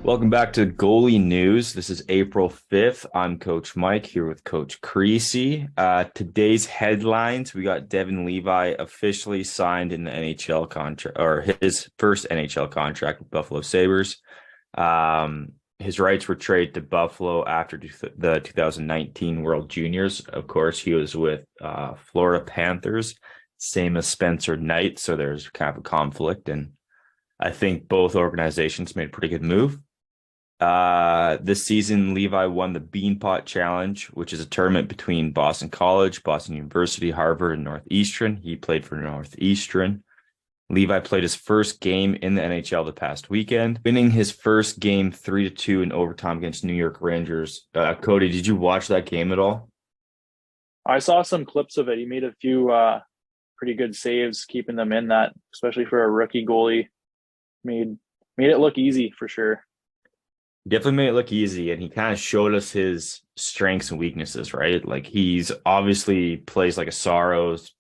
Welcome back to Goalie News. This is April 5th. I'm Coach Mike here with Coach Creasy. Today's headlines, we got Devin Levi officially signed in the NHL contract, or his first NHL contract with Buffalo Sabres. His rights were traded to Buffalo after the 2019 World Juniors. Of course, he was with Florida Panthers, same as Spencer Knight, so there's kind of a conflict, and I think both organizations made a pretty good move. This season, Levi won the Beanpot Challenge, which is a tournament between Boston College, Boston University, Harvard, and Northeastern. He played for Northeastern. Levi played his first game in the NHL the past weekend, winning his first game 3-2 in overtime against New York Rangers. Cody, did you watch that game at all? I saw some clips of it. He made a few pretty good saves, keeping them in that, especially for a rookie goalie. Made it look easy for sure. Definitely made it look easy, and he kind of showed us his strengths and weaknesses, right? Like, he's obviously plays like a Saros.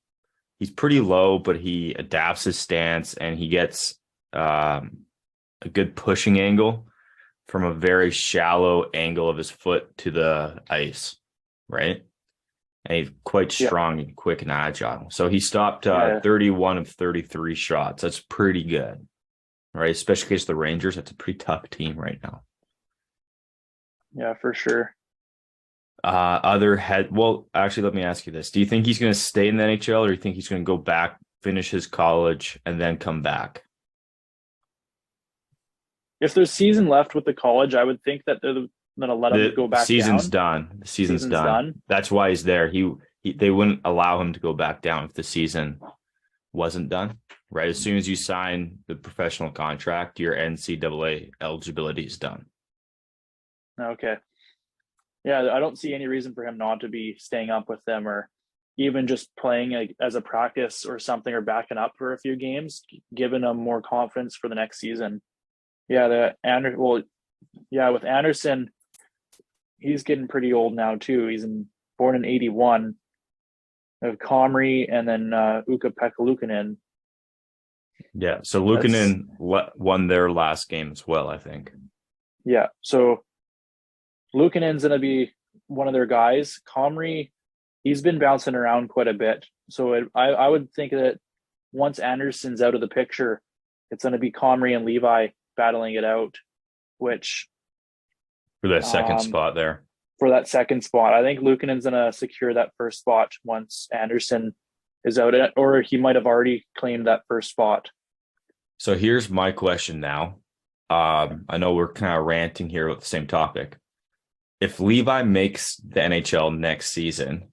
He's pretty low, but he adapts his stance, and he gets a good pushing angle from a very shallow angle of his foot to the ice, right? And he's quite strong and quick and agile. So he stopped 31 of 33 shots. That's pretty good, right? Especially against the Rangers. That's a pretty tough team right now. Yeah, for sure. Well, actually, let me ask you this. Do you think he's going to stay in the NHL, or do you think he's going to go back, finish his college, and then come back? If there's season left with the college, I would think that they're going to let him go back season's down. done. The season's done. That's why he's there. They wouldn't allow him to go back down if the season wasn't done, right? As soon as you sign the professional contract, your NCAA eligibility is done. Okay. Yeah, I don't see any reason for him not to be staying up with them, or even just playing as a practice or something, or backing up for a few games, giving him more confidence for the next season. Yeah, with Anderson, he's getting pretty old now too. He's born in 81. We have Comrie and then Ukko-Pekka Luukkonen. Yeah, so Luukkonen won their last game as well, I think. Yeah, so Luukkonen's going to be one of their guys. Comrie, he's been bouncing around quite a bit. So I would think that once Anderson's out of the picture, it's going to be Comrie and Levi battling it out, which for that second spot there. For that second spot. I think Luukkonen's going to secure that first spot once Anderson is out, or he might have already claimed that first spot. So here's my question now. I know we're kind of ranting here with the same topic. If Levi makes the NHL next season,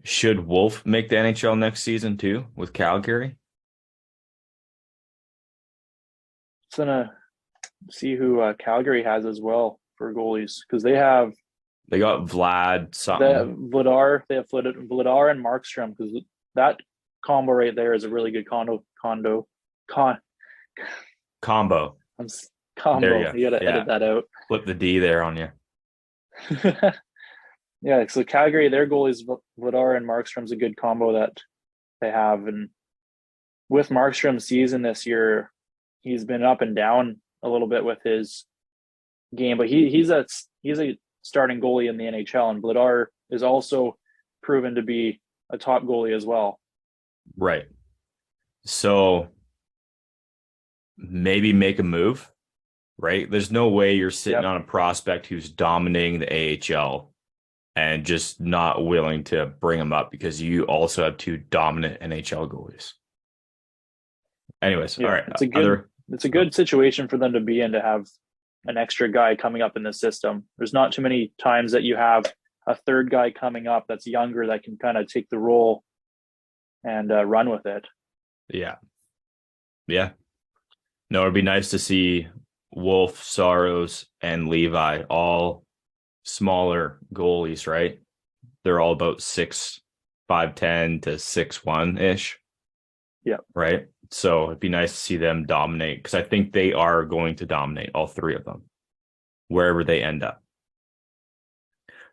should Wolf make the NHL next season too with Calgary? It's gonna see who Calgary has as well for goalies, because they got Vlad something. They have Vladar and Markstrom, because that combo right there is a really good combo. Combo. You gotta edit that out. Flip the D there on you. Yeah, so Calgary, their goalies Vladar and Markstrom's a good combo that they have, and with Markstrom's season this year, he's been up and down a little bit with his game, but he's a starting goalie in the NHL, and Vladar is also proven to be a top goalie as well. Right. So maybe make a move. Right? There's no way you're sitting on a prospect who's dominating the AHL and just not willing to bring him up because you also have two dominant NHL goalies. Anyways, all right. It's a good situation for them to be in, to have an extra guy coming up in the system. There's not too many times that you have a third guy coming up that's younger that can kind of take the role and run with it. Yeah. Yeah. No, it'd be nice to see Wolf, Saros, and Levi, all smaller goalies, right? They're all about 5'10" to 6'1" ish. Yeah. Right. So it'd be nice to see them dominate, because I think they are going to dominate, all three of them, wherever they end up.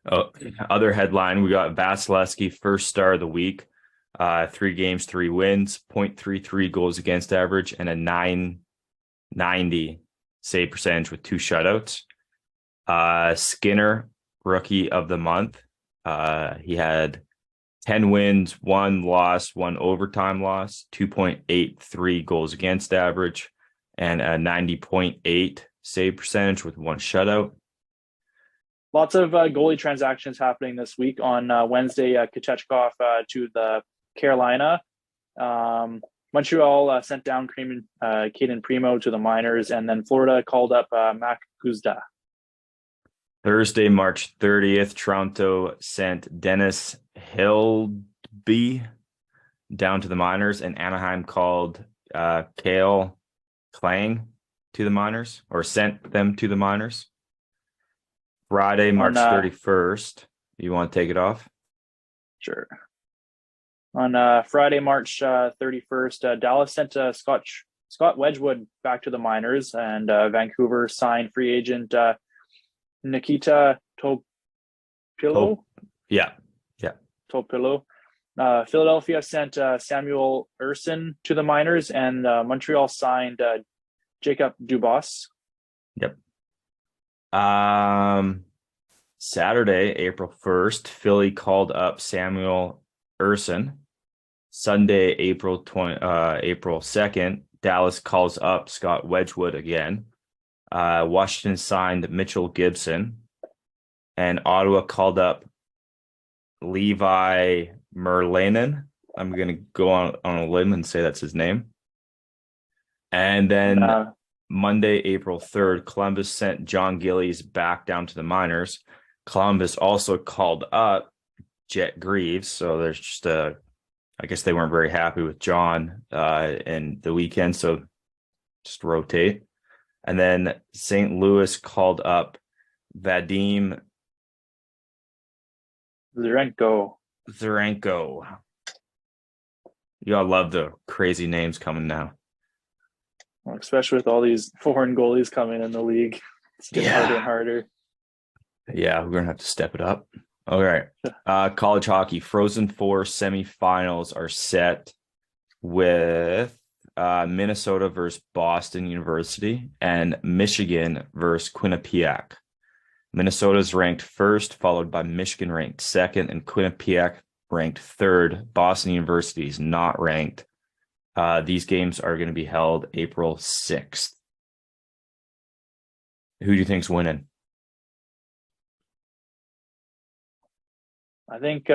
Other headline, we got Vasilevsky, first star of the week. 3 games, 3 wins, .33 goals against average, and a .990 save percentage with 2 shutouts. Skinner, rookie of the month. He had 10 wins, 1 loss, 1 overtime loss, 2.83 goals against average, and a 90.8 save percentage with 1 shutout. Lots of goalie transactions happening this week. On Wednesday, Kochechkov to the Carolina. Montreal sent down Caden Primo to the minors, and then Florida called up Mac Guzda. Thursday, March 30th, Toronto sent Dennis Hildby down to the minors, and Anaheim called Cale Klang to the minors, or sent them to the minors. Friday, March 31st. You want to take it off? Sure. On Friday, March 31st, Dallas sent Scott Wedgwood back to the minors, and Vancouver signed free agent Nikita Topilo. Topilo. Philadelphia sent Samuel Urson to the minors, and Montreal signed Jacob Dubas. Yep. Saturday, April 1st, Philly called up Samuel Urson. Sunday, April 2nd, Dallas calls up Scott Wedgwood again. Washington signed Mitchell Gibson, and Ottawa called up Levi Merlanen. I'm going to go on a limb and say that's his name. And then Monday, April 3rd, Columbus sent John Gillies back down to the minors. Columbus also called up Jet Greaves. So there's just I guess they weren't very happy with John in the weekend. So just rotate. And then St. Louis called up Vadim Zerenko. You gotta love the crazy names coming now. Well, especially with all these foreign goalies coming in the league. It's getting harder and harder. Yeah, we're going to have to step it up. All right. College hockey, Frozen Four semifinals are set with Minnesota versus Boston University and Michigan versus Quinnipiac. Minnesota's ranked first, followed by Michigan ranked second, and Quinnipiac ranked third. Boston University is not ranked. These games are going to be held April 6th. Who do you think's winning? I think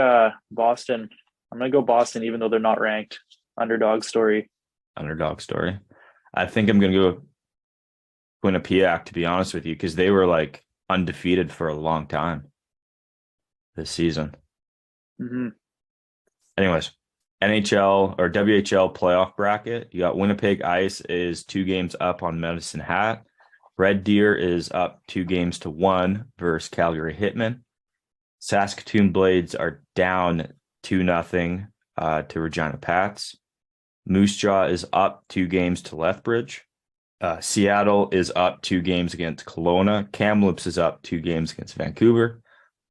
Boston. I'm going to go Boston, even though they're not ranked. Underdog story. I think I'm going to go Quinnipiac, to be honest with you, because they were like undefeated for a long time this season. Mm-hmm. Anyways, NHL or WHL playoff bracket. You got Winnipeg Ice is 2 games up on Medicine Hat. Red Deer is up 2-1 versus Calgary Hitmen. Saskatoon Blades are down 2-0 to Regina Pats. Moose Jaw is up 2 games to Lethbridge. Seattle is up 2 games against Kelowna. Kamloops is up 2 games against Vancouver.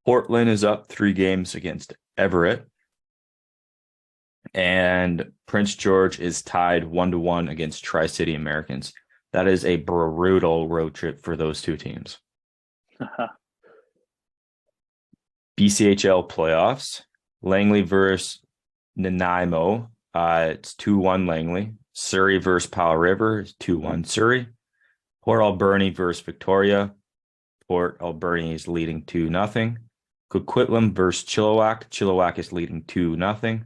Portland is up 3 games against Everett. And Prince George is tied 1-1 against Tri-City Americans. That is a brutal road trip for those 2 teams. BCHL playoffs. Langley versus Nanaimo. It's 2-1 Langley. Surrey versus Powell River is 2-1 Surrey. Port Alberni versus Victoria. Port Alberni is leading 2-0. Coquitlam versus Chilliwack. Chilliwack is leading 2-0.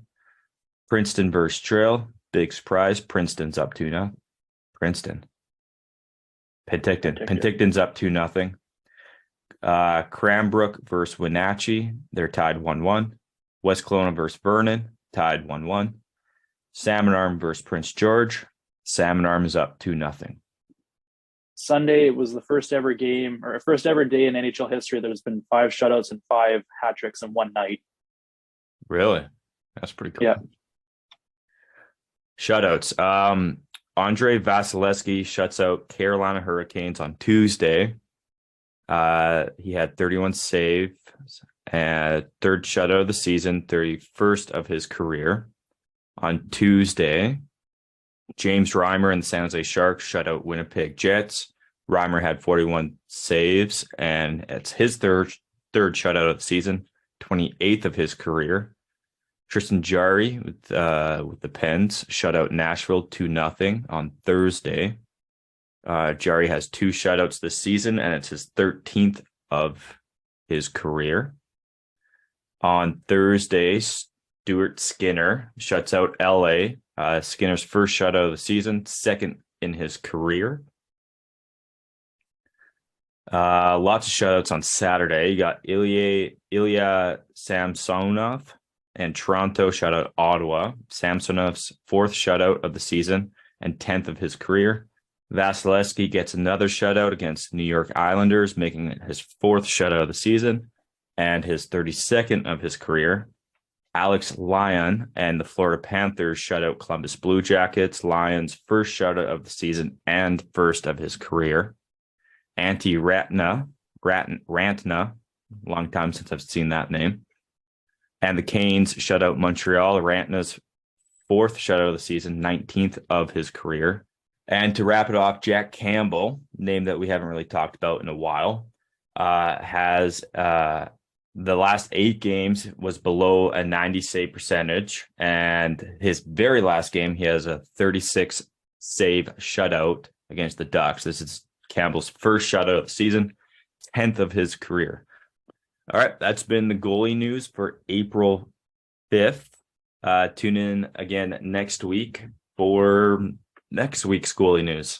Princeton versus Trail. Big surprise. Princeton's up 2-0. Princeton. Penticton. Penticton's up 2-0. Cranbrook versus Wenatchee. They're tied 1-1. West Kelowna versus Vernon. Tied 1-1. Salmon Arm versus Prince George. Salmon Arm is up 2-0. Sunday was the first ever game or first ever day in NHL history. There's been 5 shutouts and 5 hat tricks in one night. Really? That's pretty cool. Yeah. Shutouts. Andre Vasilevsky shuts out Carolina Hurricanes on Tuesday. He had 31 saves and 3rd shutout of the season, 31st of his career. On Tuesday, James Reimer and the San Jose Sharks shut out Winnipeg Jets. Reimer had 41 saves, and it's his third shutout of the season, 28th of his career. Tristan Jarry with the Pens shut out Nashville 2-0 on Thursday. Jarry has 2 shutouts this season, and it's his 13th of his career. On Thursday, Stuart Skinner shuts out LA. Skinner's first shutout of the season, second in his career. Lots of shutouts on Saturday. You got Ilya Samsonov and Toronto shutout Ottawa. Samsonov's 4th shutout of the season and 10th of his career. Vasilevsky gets another shutout against New York Islanders, making it his 4th shutout of the season and his 32nd of his career. Alex Lyon and the Florida Panthers shut out Columbus Blue Jackets. Lyon's first shutout of the season and first of his career. Antti Rantna, long time since I've seen that name. And the Canes shut out Montreal. Rantna's 4th shutout of the season, 19th of his career. And to wrap it off, Jack Campbell, name that we haven't really talked about in a while, has the last 8 games was below a 90 save percentage. And his very last game, he has a 36 save shutout against the Ducks. This is Campbell's first shutout of the season, 10th of his career. All right, that's been the goalie news for April 5th. Tune in again next week for next week's goalie news.